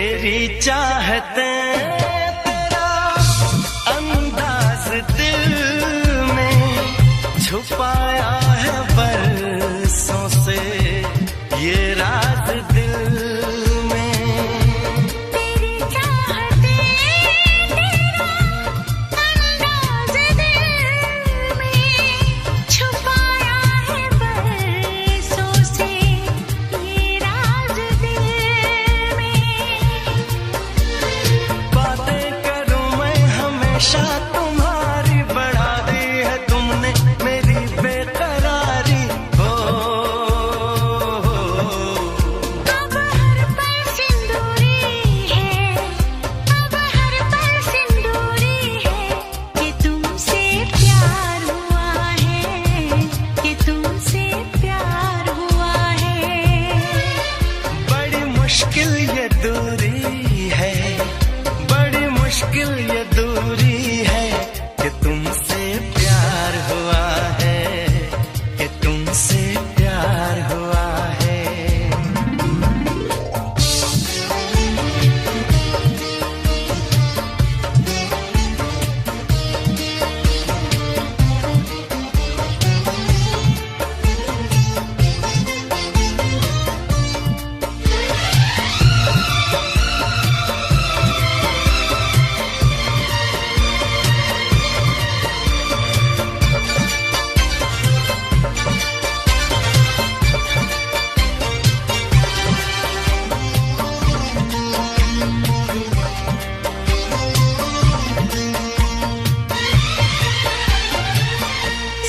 तेरी चाहते तेरा अंदाज दिल में छुपाया है बरसों से ये राज दिल में। तेरी चाहते तेरा अंदाज दिल में छुपाया है बरसों से ये राज दिल में। बातें करूं मैं हमेशा तुम्हारी, बढ़ा दी है तुमने मेरी बेकरारी हो। अब हर पल सिंदूरी है, अब हर पल सिंदूरी है कि तुमसे प्यार हुआ है, कि तुमसे प्यार हुआ है। बड़ी मुश्किल ये दूरी है, बड़ी मुश्किल ये दूरी है कि तुमसे प्यार हुआ है, कि तुमसे प्यार हुआ है।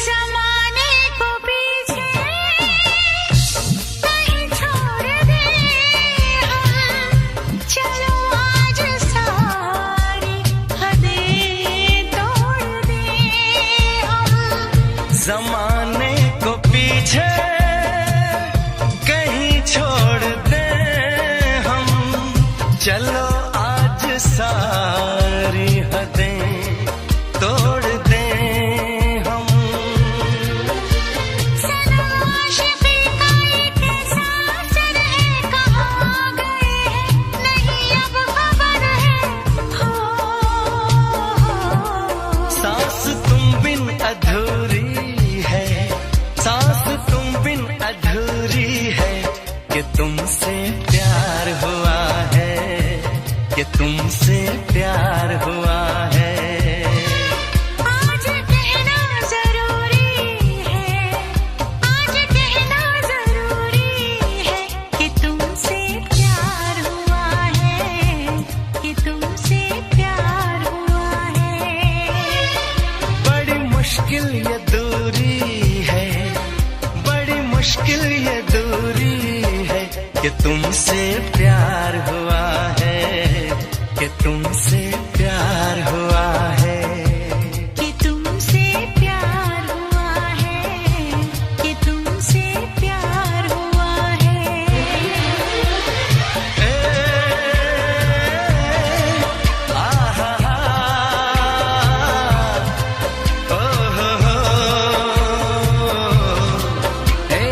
ज़माने को पीछे कहीं छोड़ दे हम, चलो आज सारी हदें तोड़ दे हम। जमाने को पीछे कहीं छोड़ दें हम, चलो आज सारी हदें तोड़ दें हम। सनम आशिक़ी का एक एहसास है, कहाँ गए हैं नहीं अब खबर है हो। सांस तुम बिन अधूरी है, सांस तुम बिन अधूरी है कि तुमसे प्यार हुआ है, कि तुमसे प्यार हुआ है। आज कहना ज़रूरी है, आज कहना ज़रूरी है कि तुमसे प्यार हुआ है, कि तुमसे प्यार हुआ है। बड़ी मुश्किल ये दूरी है, बड़ी मुश्किल ये दूरी है कि तुमसे प्यार हुआ है, कि तुमसे प्यार हुआ है। कि तुमसे प्यार हुआ है, कि तुमसे प्यार हुआ है। ए, आहा, ओ हो, ए,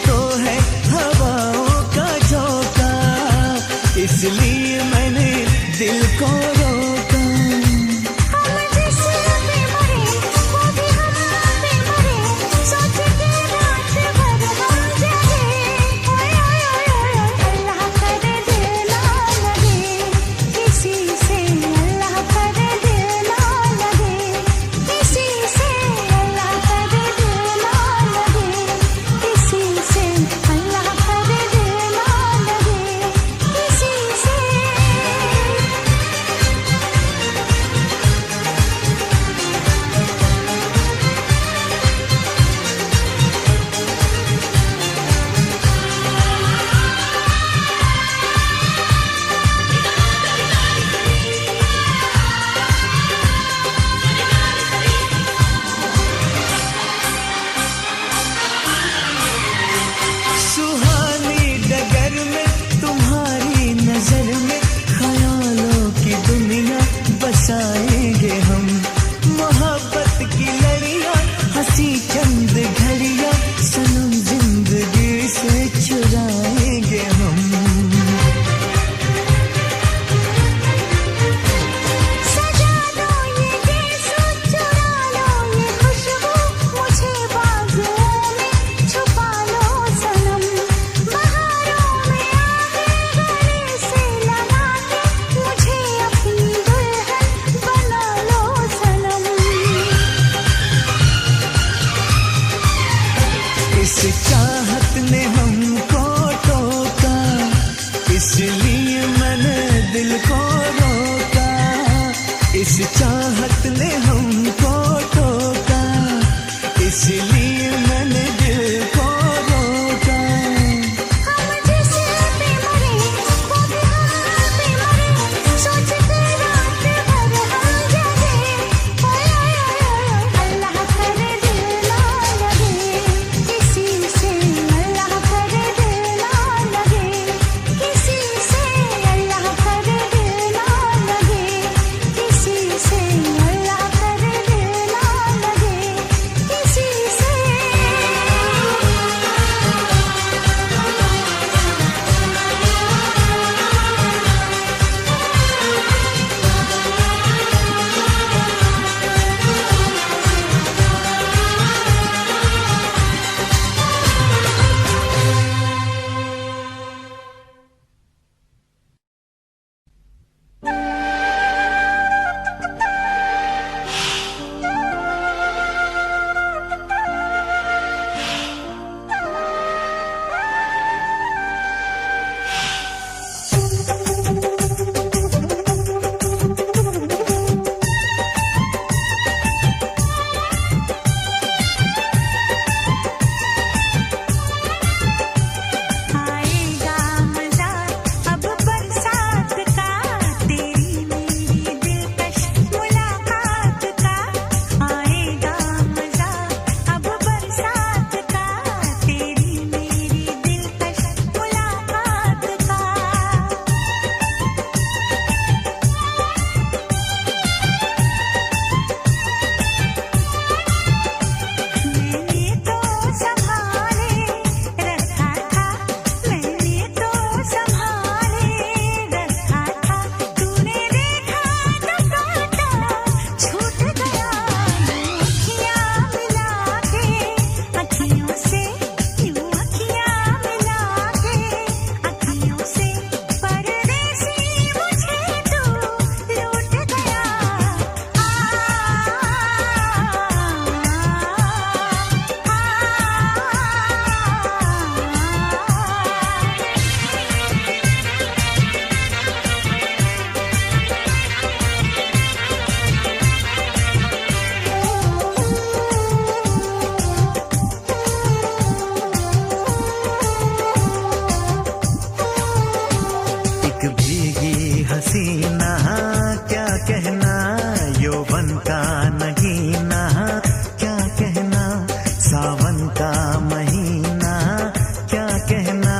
तो है हवाओं का झोंका, इसलिए मैंने दिल को रोका। हम जिस पे मरे वो भी हम पे मरे, सोच के रात भर हम जगे। ओए ओए ओए अल्लाह करे दिल ना लगे किसी से, अल्लाह करे दिल ना लगे किसी से, अल्लाह करे दिल ना लगे किसी से, अल्लाह करे दिल ना लगे किसी से। सुहानी डगर में तुम्हारी नजर में ख्यालों की दुनिया बसाएंगे हम, मोहब्बत की लड़ियां हंसी चंद घड़ियां सनम जिंदगी से चुराएंगे हम। सजा लो ये गीत, चुरा लो ये खुशबू, मुझे बाजुओं में छुपा लो सनम। बहारों में आके गले से लगा के मुझे अपनी दुल्हन बना लो सनम। इस चाहत ने हमको टोका, इसलिए मैंने दिल को रोका। इस चाहत ने हमको टोका, इसलिए मैंने दिल को रोका। हम जिस पे मरे वो भी हम पे मरे, सोच के रात भर हम जगे। ओए ओए ओए अल्लाह करे दिल ना लगे किसी से, अल्लाह करे दिल ना लगे किसी से, अल्लाह करे दिल ना लगे किसी से, अल्लाह करे दिल ना लगे किसी से। आएगा मज़ा अब बरसात का, तेरी मेरी दिलकश मुलाकात का। आएगा मज़ा अब बरसात का, तेरी मेरी दिलकश मुलाकात का। मैंने तो संभाले रखा था, मैंने तो संभाले रखा था, तूने देखा तो काटा छूट गया। अखियाँ मिला के अखियों से, यूं अखियाँ मिला के अखियों से, परदेसी मुझे तू लूट गया। एक भीगी हसीना क्या कहना, यौवन का नगीना क्या कहना, सावन का महीना क्या कहना,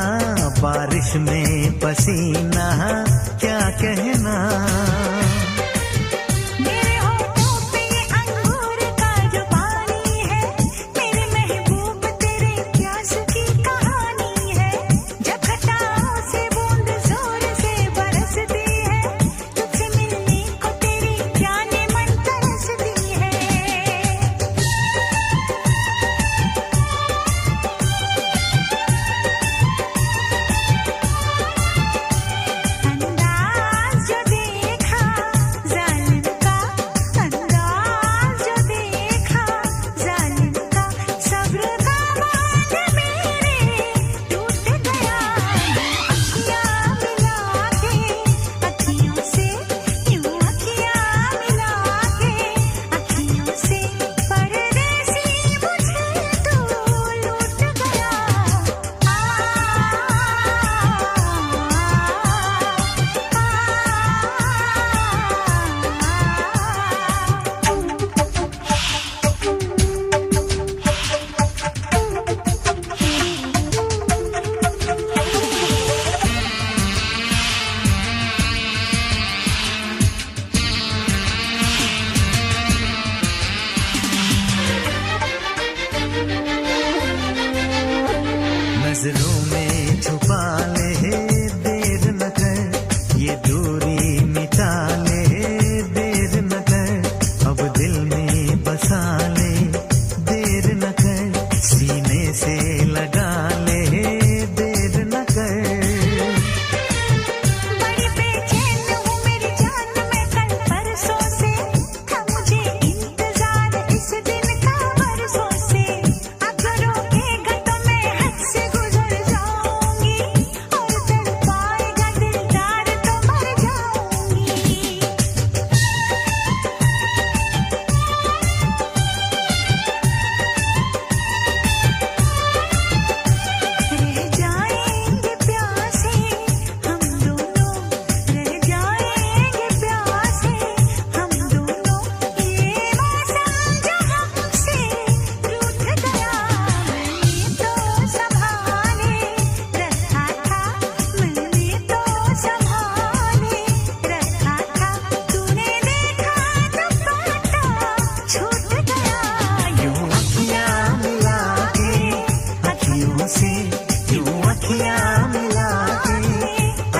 बारिश में पसीना क्या कहना। मेरे होठों पे ये अंगूर का जो पानी है, मेरे महबूब तेरे प्यास की कहानी नजरों में छुपा ले, देर न कर, ये दूरी मिटा ले, देर न कर, अब दिल में बसा ले, देर न कर, सीने से लगा ले, देर न कर। बड़ी बेचैन हूँ मेरी जान मैं कल परसों से, था मुझे इंतजार इस दिन का बरसों से। अगर रोकेगा तो मैं हद से गुजर जाऊंगी, और तड़पाएगा दिलदार तो मर जाऊंगी। रह जाएंगे प्यासे हम दोनों, रह जाएंगे प्यासे हम दोनों। ये मौसम जो हमसे रूठ गया, मैंने तो संभाले रखा था, मैंने तो संभाले रखा था। तूने देखा तो पता छूट गया। यूं अखियां मिला के अखियों से, यूं अखियां मिला के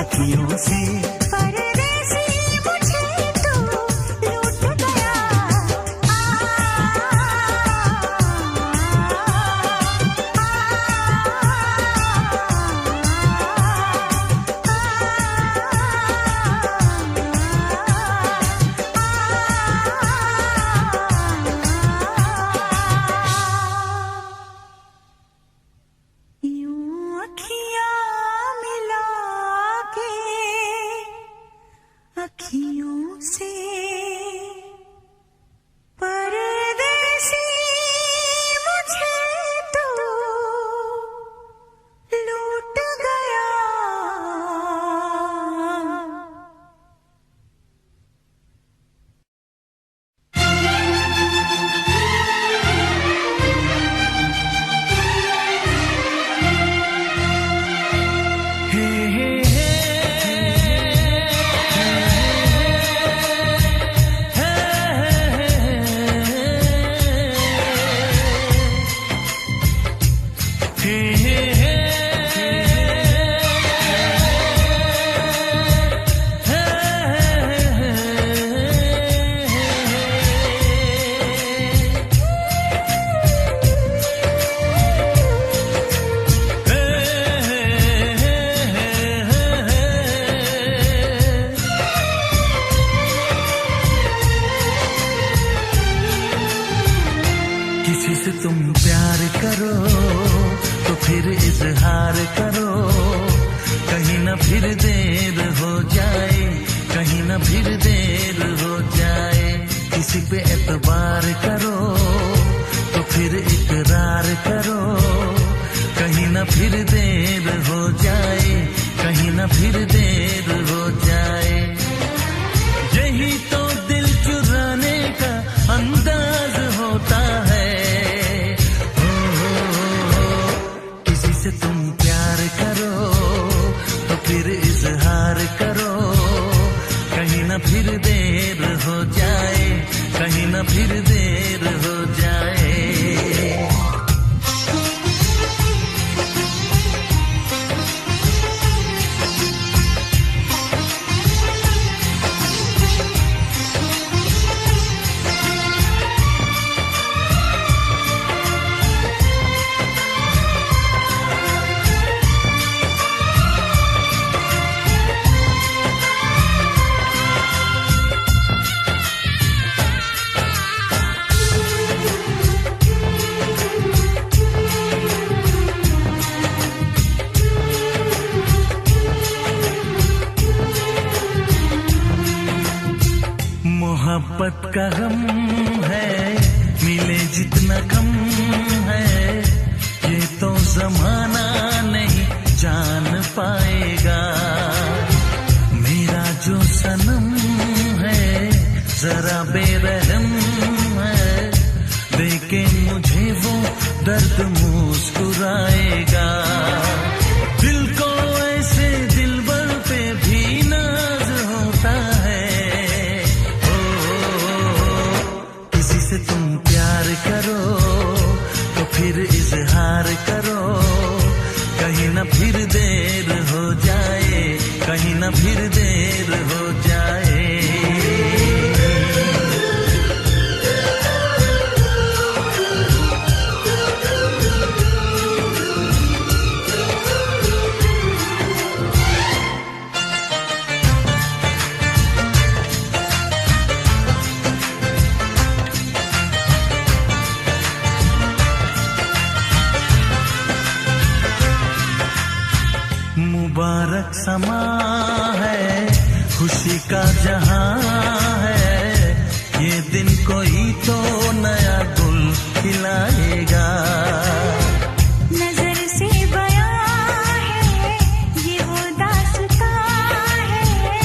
अखियों से, परदेसी मुझे तू लूट गया। यूं अखियां मिला के अखियों से, परदेसी मुझे तू लूट गया। हे हे किसी से तुम प्यार करो तो फिर इजहार करो, कहीं ना फिर देर हो जाए, कहीं ना फिर देर हो जाए। किसी पे एतबार करो तो फिर इकरार करो, कहीं ना फिर देर हो जाए, कहीं ना फिर देर हो जाए। यही तो दिल चुराने का अंदाज होता है। किसी से तुम प्यार करो तो फिर इजहार करो, कहीं ना फिर देर हो जाए, कहीं ना फिर देर हो जाए। मोहब्बत का गम है, मिले जितना कम है, ये तो जमाना नहीं जान पाएगा। मेरा जो सनम है जरा बेरहम है, देखे मुझे वो दर्द मुस्कुराएगा। दिल को ऐसे दिलबर पे भी नाज होता है। किसी से तुम प्यार करो तो फिर इजहार करो, कहीं न फिर देर हो जाए, कहीं न फिर देर हो जाए। मुबारक समा है, खुशी का जहां है, ये दिन कोई तो नया गुल खिलाएगा। नजर से बयां है ये वो दास्तां है,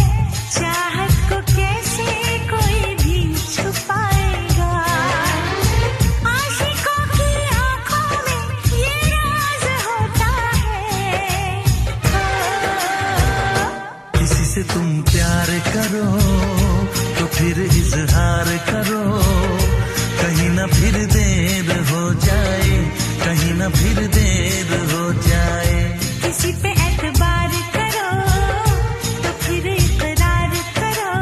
चाहत को कैसे कोई भी छुपाएगा। आशिकों की आंखों में ये राज होता है। किसी से तुम प्यार करो तो फिर इजहार करो, कहीं न फिर देर हो जाए, कहीं न फिर देर हो जाए। किसी पे एतबार करो तो फिर इकरार करो,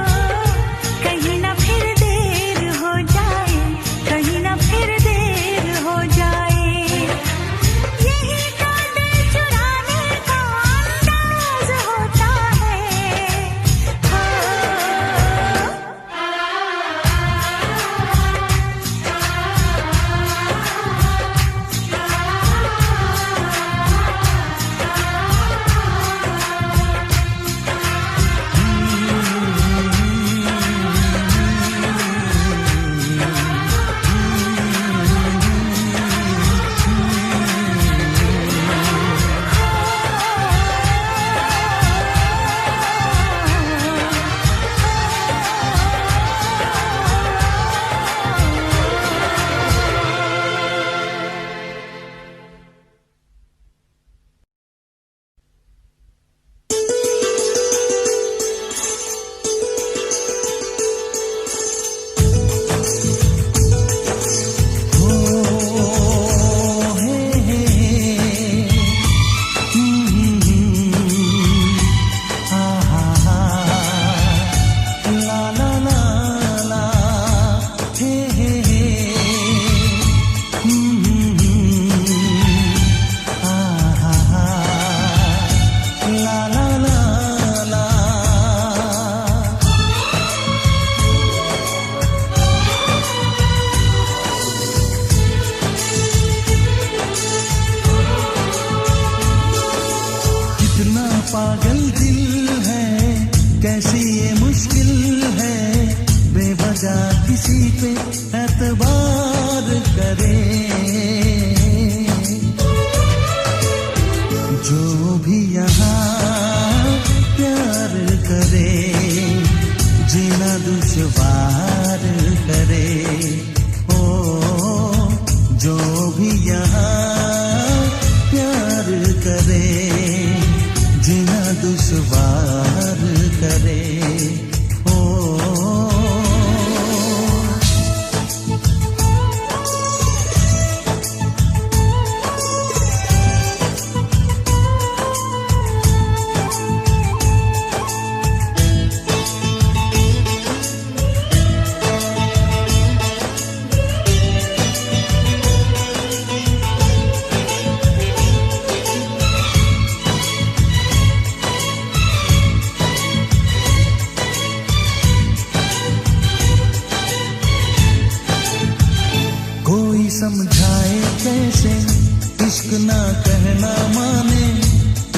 कहीं ना फिर देर हो जाए, कहीं ना फिर देर हो जाए। यही तो दिल चुराने का अंदाज होता है। पागल दिल है, कैसी ये मुश्किल है, बेवजह किसी पे एतबार करे। जो भी यहाँ प्यार करे, जीना दुश्वार करे। ओ जो भी यहाँ प्यार करे, जीना दुश्वार करे। समझाए कैसे इश्क ना कहना माने,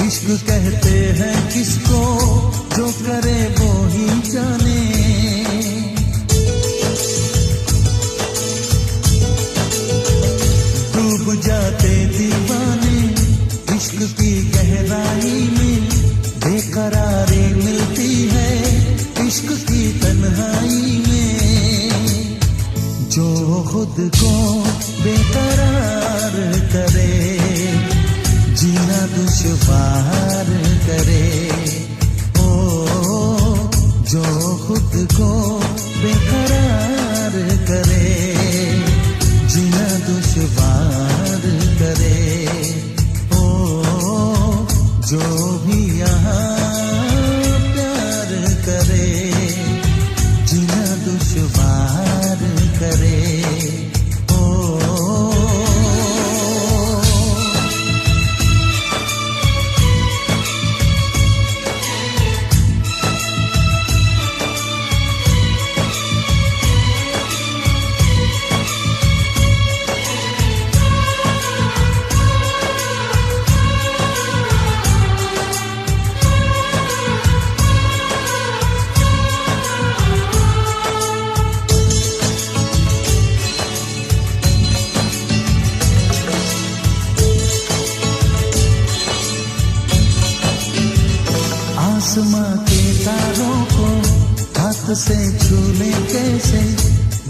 इश्क कहते हैं किसको जो करे वो ही जाने। डूब जाते दीवाने इश्क की गहराई में, बेकरारी मिलती है इश्क की तन्हाई में। जो खुद को बेकरार करे, जीना दुश्वार करे। ओ जो खुद को बेकरार करे, जीना दुश्वार जो भी यहाँ प्यार करे जीना दुश्वार करे। आसमां के तारों को हाथ से छूने कैसे,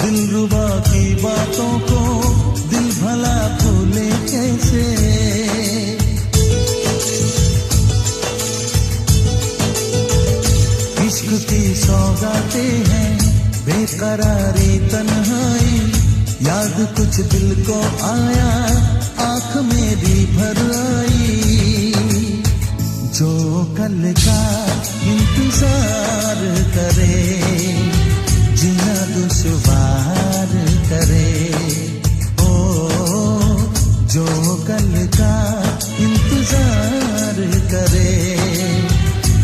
दिलरुबा की बातों को दिल भला भूले कैसे। इश्क की सौगातें हैं बेकरारी तन्हाई, याद कुछ दिल को आया आँख मेरी भर आई। जो कल का इंतजार करे जीना दुश्वार करे। ओ जो कल का इंतजार करे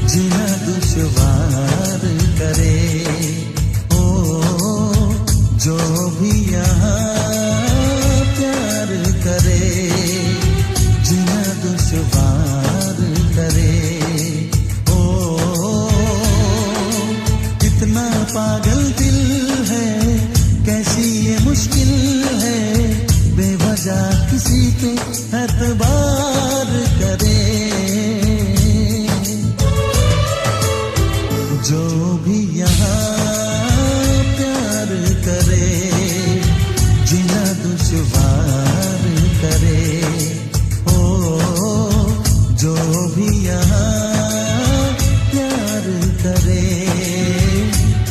जीना दुश्वार करे। ओ जो भी यहाँ प्यार करे जीना दुश्वार करे। ओ कितना पागल दिल है, कैसी ये मुश्किल है, बेवजह किसी पे एतबार करे। जो भी यहाँ प्यार करे जीना दुश्वार करे। जो भी यहाँ प्यार करे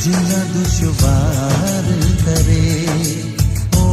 जीना दुश्वार करे। ओ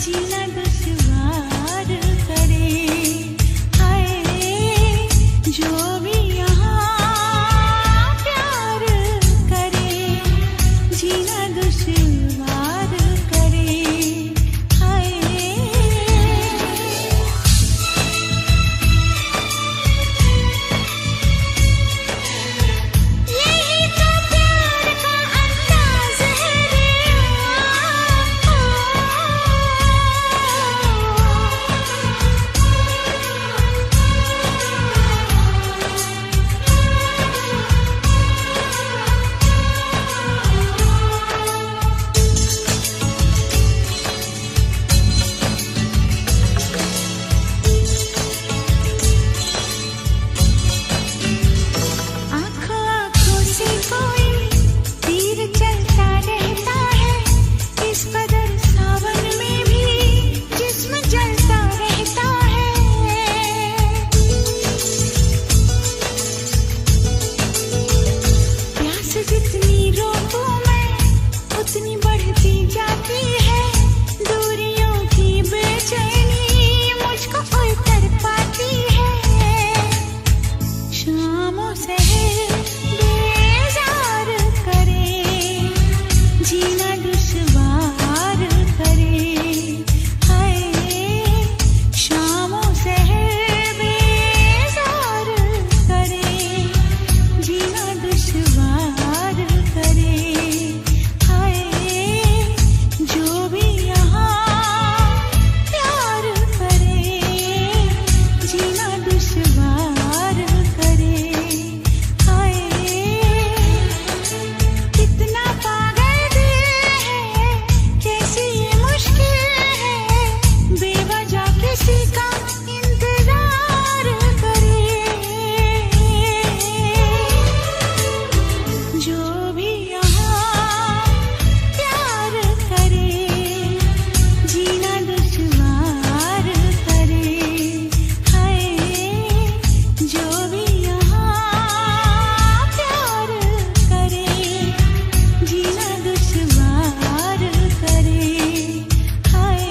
जीना दुश्वार करे। हाय जो भी यहाँ प्यार करे, जीना दुश्वार करे। हाय यही तो प्यार का अंदाज़ है रे। आँखों आँखों से कोई तीर चलता रहता है, इस कदर सावन में भी जिस्म जलता रहता है। प्यास जितनी रोकूं मैं उतनी बढ़ती जाती है, दूरियों की बेचैनी मुझको उतर पाती है। शामों से बेजार करे, जीना दुश्वार करे। हाय शामों से बेजार करे, जीना दुश्वार करे। हाय जो भी यहाँ प्यार करे, जीना दुश्वार करे। हाय कितना पागल दिल है, कैसी ये मुश्किल है, बेवजह किसी का इंतजार करे। जो भी यहाँ प्यार करे, जीना दुश्वार करे। हाय जो भी यहाँ प्यार करे, जीना दुश्वार करे। हाय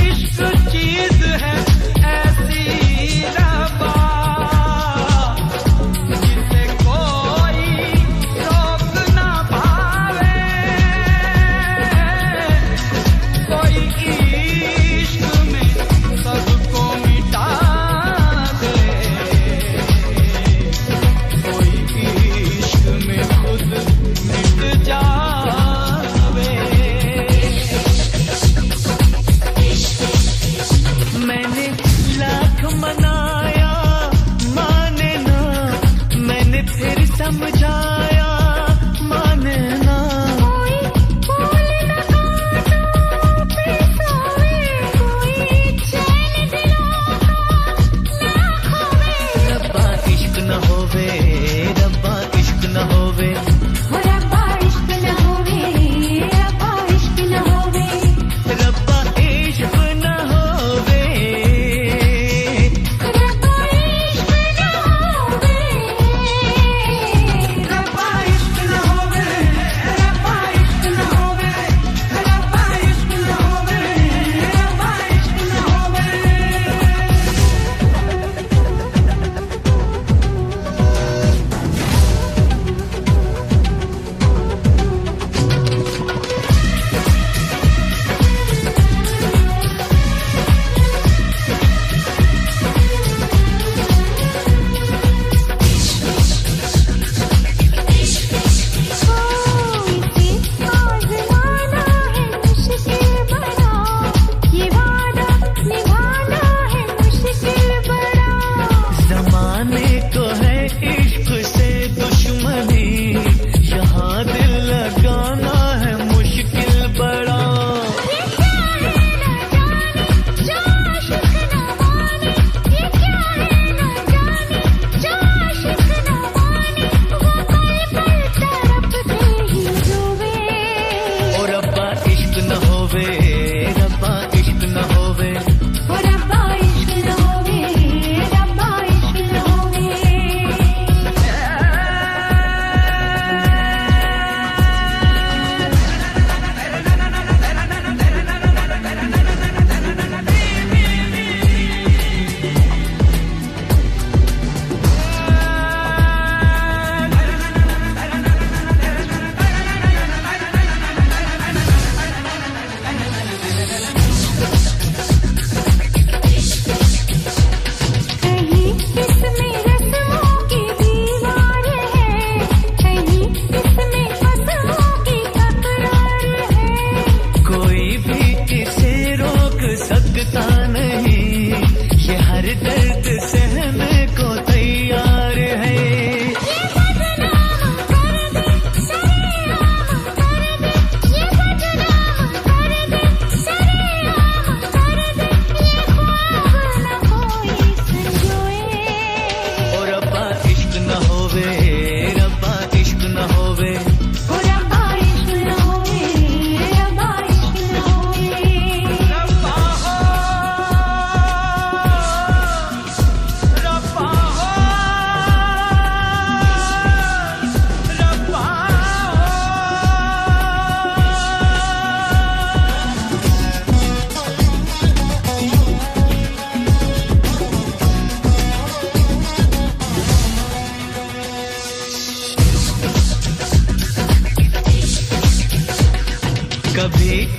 इश्क चीज है ऐसी रबा, जिसे कोई रोक ना पावे। कोई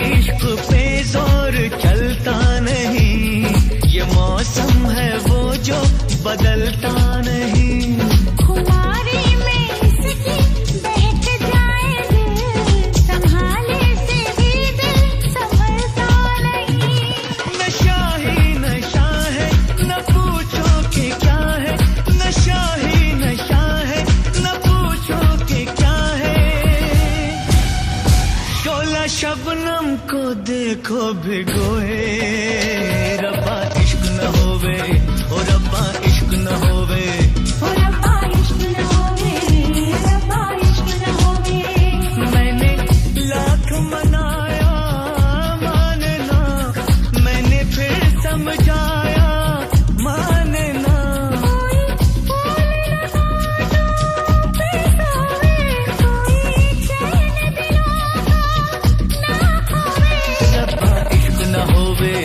इश्क पे जोर चलता नहीं, ये मौसम है वो जो बदलता नहीं। खुमारी में इसकी बहक जाए दिल, संभाले से भी दिल संभलता नहीं। नशा ही नशा है, न पूछो कि क्या है, नशा ही नशा है, न पूछो कि क्या है। शोला शबनम को देखो भिगोए, रब्बा इश्क न होवे, ओ रब्बा इश्क न होवे। ओ रब्बा इश्क न होवे, रब्बा इश्क न होवे। मैंने लाख मनाया माने ना, मैंने फिर समझाया माने ना। कोई फूल लगाओ पे सोए, कोई चैन दिलों का ना खोए। रब्बा इश्क न होवे,